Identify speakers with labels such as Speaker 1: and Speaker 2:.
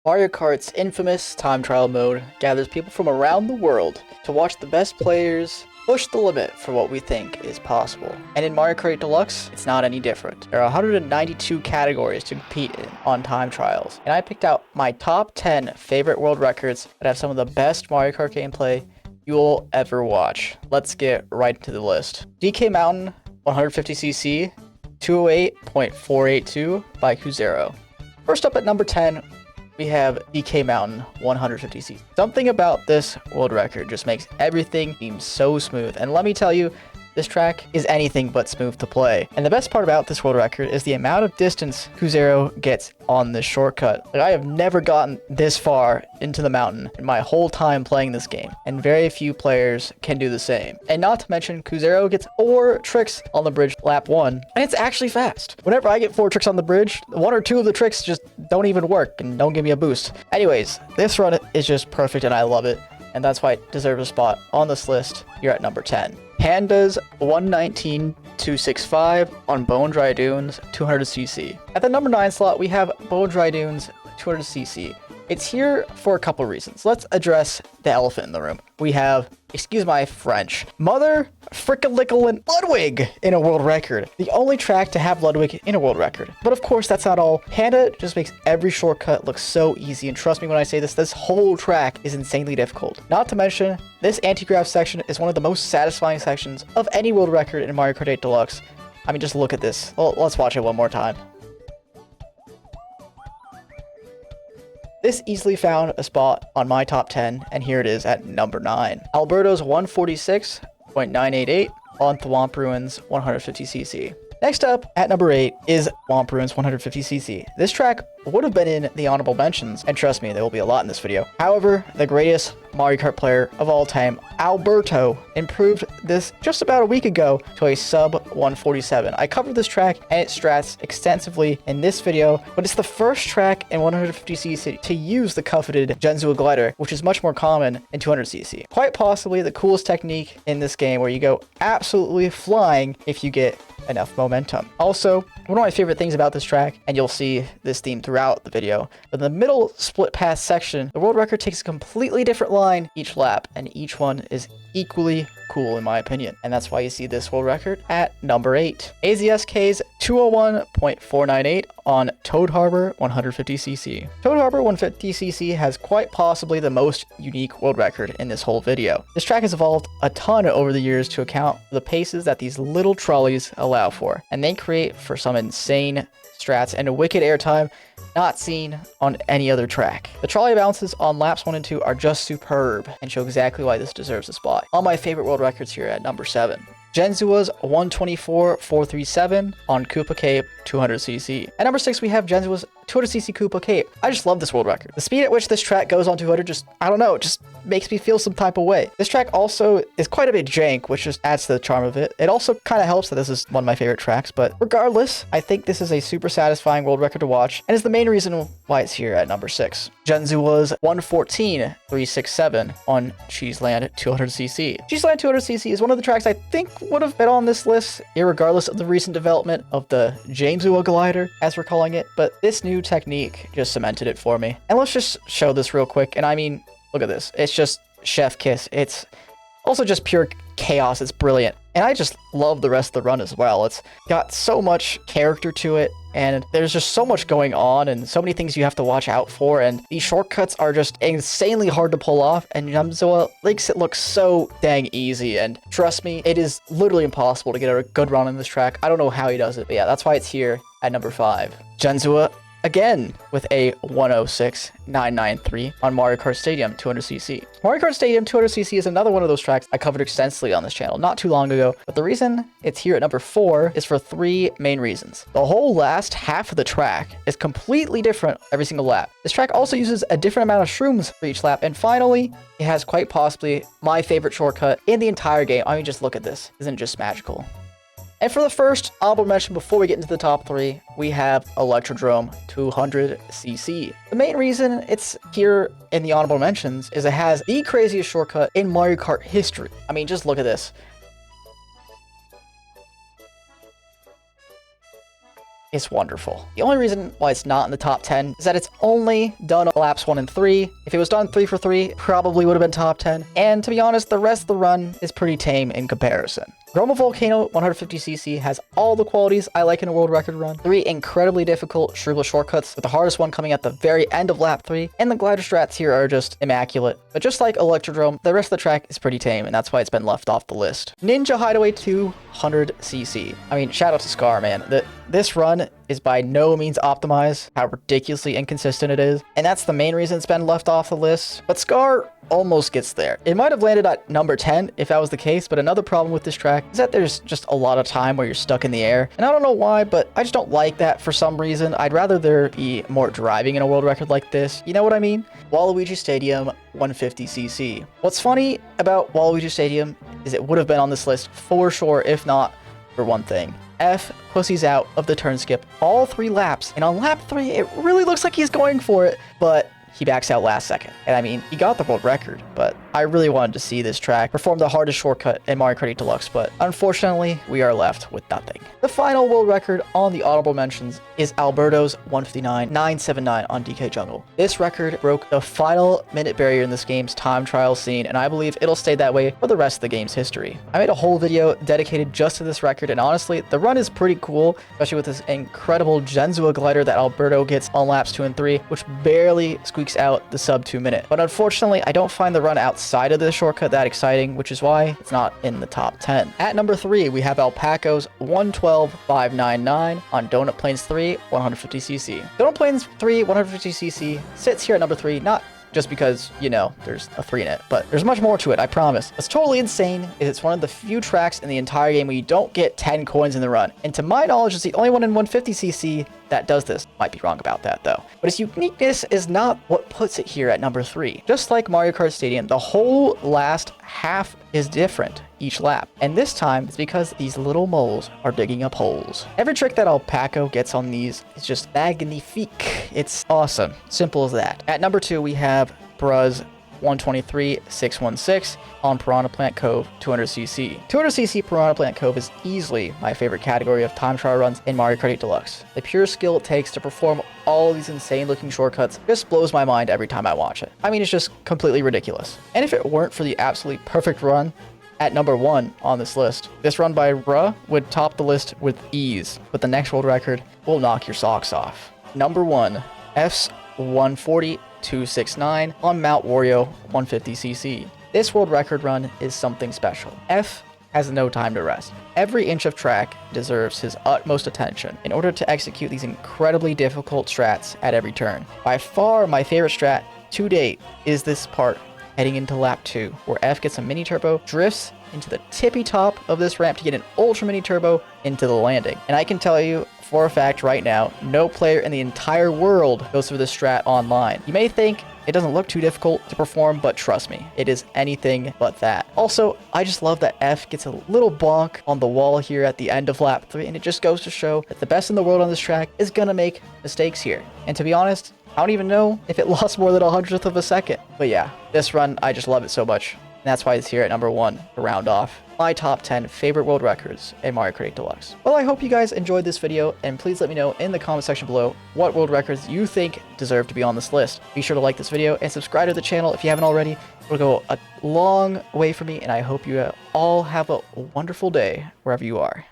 Speaker 1: Mario Kart's infamous time trial mode gathers people from around the world to watch the best players push the limit for what we think is possible. And in Mario Kart Deluxe, it's not any different. There are 192 categories to compete in on time trials, and I picked out my top 10 favorite world records that have some of the best Mario Kart gameplay you will ever watch. Let's get right into the list. DK Mountain 150cc 208.482 by Kuzero. First up at number 10, we have DK Mountain 150cc. Something about this world record just makes everything seem so smooth. And let me tell you, this track is anything but smooth to play. And the best part about this world record is the amount of distance Kuzero gets on this shortcut. Like, I have never gotten this far into the mountain in my whole time playing this game, and very few players can do the same. And not to mention, Kuzero gets 4 tricks on the bridge lap 1, and it's actually fast. Whenever I get 4 tricks on the bridge, 1 or 2 of the tricks just don't even work and don't give me a boost. Anyways, this run is just perfect and I love it, and that's why it deserves a spot on this list here at number 10. Panda's 119.265 on Bone Dry Dunes 200cc. At the number 9 slot, we have Bone Dry Dunes 200cc. It's here for a couple reasons. Let's address the elephant in the room. We have, excuse my French, Mother Frickalickalin Ludwig in a world record. The only track to have Ludwig in a world record. But of course, that's not all. Panda just makes every shortcut look so easy. And trust me when I say this, this whole track is insanely difficult. Not to mention, this anti-grav section is one of the most satisfying sections of any world record in Mario Kart 8 Deluxe. I mean, just look at this. Well, let's watch it one more time. This easily found a spot on my top 10, and here it is at number 9. Alberto's 146.988 on Thwomp Ruins 150cc. Next up, at number 8, is Thwomp Ruins 150cc. This track would have been in the honorable mentions, and trust me, there will be a lot in this video. However, the greatest Mario Kart player of all time, Alberto, improved this just about a week ago to a sub 147. I covered this track and its strats extensively in this video, but it's the first track in 150cc to use the coveted Genzua glider, which is much more common in 200cc. Quite possibly the coolest technique in this game, where you go absolutely flying if you get enough momentum. Also, one of my favorite things about this track, and you'll see this theme throughout the video, but in the middle split pass section, the world record takes a completely different line each lap, and each one is equally cool in my opinion. And that's why you see this world record at number 8. AZSK's 201.498 on Toad Harbor 150cc. Toad Harbor 150cc has quite possibly the most unique world record in this whole video. This track has evolved a ton over the years to account for the paces that these little trolleys allow for, and they create for some insane strats and a wicked airtime not seen on any other track. The trolley bounces on laps 1 and 2 are just superb and show exactly why this deserves a spot on my favorite world records here at number 7. Genzua's 124.437 on Koopa Cape 200cc. At number 6, we have Genzua's 200cc Koopa Cape. I just love this world record. The speed at which this track goes on 200 just, I don't know, it just makes me feel some type of way. This track also is quite a bit jank, which just adds to the charm of it. It also kind of helps that this is one of my favorite tracks, but regardless, I think this is a super satisfying world record to watch, and is the main reason why it's here at number 6. Genzua's 114.367 on Cheeseand 200cc. Cheeseand 200cc is one of the tracks I think would have been on this list, irregardless of the recent development of the Genzua glider, as we're calling it, but this new technique just cemented it for me. And let's just show this real quick, and I mean, look at this. It's just chef kiss. It's also just pure chaos. It's brilliant. And I just love the rest of the run as well. It's got so much character to it, and there's just so much going on and so many things you have to watch out for, and these shortcuts are just insanely hard to pull off, and Genzua makes it look so dang easy, and trust me, it is literally impossible to get a good run on this track. I don't know how he does it, but yeah, that's why it's here at number 5. Genzua again with a 106.993 on Mario Kart Stadium 200cc. Mario Kart Stadium 200cc is another one of those tracks I covered extensively on this channel not too long ago, but the reason it's here at number 4 is for 3 main reasons. The whole last half of the track is completely different every single lap. This track also uses a different amount of shrooms for each lap, and finally, it has quite possibly my favorite shortcut in the entire game. I mean, just look at this. Isn't it just magical? And for the first honorable mention before we get into the top 3, we have Electrodrome 200cc. The main reason it's here in the honorable mentions is it has the craziest shortcut in Mario Kart history. I mean, just look at this. is wonderful. The only reason why it's not in the top 10 is that it's only done laps 1 and 3. If it was done 3 for 3, probably would have been top 10. And to be honest, the rest of the run is pretty tame in comparison. Roma Volcano 150cc has all the qualities I like in a world record run. 3 incredibly difficult shrooble shortcuts, with the hardest one coming at the very end of lap 3, and the glider strats here are just immaculate. But just like Electrodrome, the rest of the track is pretty tame, and that's why it's been left off the list. Ninja Hideway 200cc. I mean, shout out to Scar, man. This run is by no means optimized, how ridiculously inconsistent it is, and that's the main reason it's been left off the list. But Scar almost gets there. It might have landed at number 10 if that was the case, but another problem with this track is that there's just a lot of time where you're stuck in the air, and I don't know why, but I just don't like that for some reason. I'd rather there be more driving in a world record like this. You know what I mean? Waluigi Stadium 150cc. What's funny about Waluigi Stadium is it would have been on this list for sure, if not for one thing. F pussies out of the turn skip all 3 laps, and on lap 3 it really looks like he's going for it, but he backs out last second. And I mean, he got the world record, but I really wanted to see this track perform the hardest shortcut in Mario Kart Deluxe, but unfortunately, we are left with nothing. The final world record on the honorable mentions is Alberto's 159.979 on DK Jungle. This record broke the final minute barrier in this game's time trial scene, and I believe it'll stay that way for the rest of the game's history. I made a whole video dedicated just to this record, and honestly, the run is pretty cool, especially with this incredible Genzua glider that Alberto gets on laps 2 and 3, which barely squeaks out the sub 2 minute. But unfortunately, I don't find the run outside of this shortcut that exciting, which is why it's not in the top 10. At number 3, we have Alpacos 112.599 on Donut Plains 3 150cc. Donut Plains 3 150cc sits here at number 3, not just because, you know, there's a 3 in it, but there's much more to it, I promise. What's totally insane is it's one of the few tracks in the entire game where you don't get 10 coins in the run. And to my knowledge, it's the only one in 150cc that does this. Might be wrong about that though. But its uniqueness is not what puts it here at number 3. Just like Mario Kart Stadium, the whole last half is different each lap. And this time, it's because these little moles are digging up holes. Every trick that Alpaco gets on these is just magnifique. It's awesome. Simple as that. At number 2, we have Bruzz 123.616 on Piranha Plant Cove 200cc. 200cc Piranha Plant Cove is easily my favorite category of time trial runs in Mario Kart 8 Deluxe. The pure skill it takes to perform all these insane looking shortcuts just blows my mind every time I watch it. I mean, it's just completely ridiculous. And if it weren't for the absolutely perfect run at number 1 on this list, this run by Ruh would top the list with ease, but the next world record will knock your socks off. Number 1, F's 140.269 on Mount Wario 150cc. This world record run is something special. F has no time to rest. Every inch of track deserves his utmost attention in order to execute these incredibly difficult strats at every turn. By far my favorite strat to date is this part heading into lap 2, where F gets a mini turbo, drifts into the tippy top of this ramp to get an ultra mini turbo into the landing. And I can tell you for a fact right now, no player in the entire world goes through this strat online. You may think it doesn't look too difficult to perform, but trust me, it is anything but that. Also, I just love that F gets a little bonk on the wall here at the end of lap 3, and it just goes to show that the best in the world on this track is gonna make mistakes here. And to be honest, I don't even know if it lost more than 100th of a second. But yeah, this run, I just love it so much. And that's why it's here at number 1 to round off my top 10 favorite world records in Mario Kart 8 Deluxe. Well, I hope you guys enjoyed this video, and please let me know in the comment section below what world records you think deserve to be on this list. Be sure to like this video and subscribe to the channel if you haven't already. It'll go a long way for me, and I hope you all have a wonderful day wherever you are.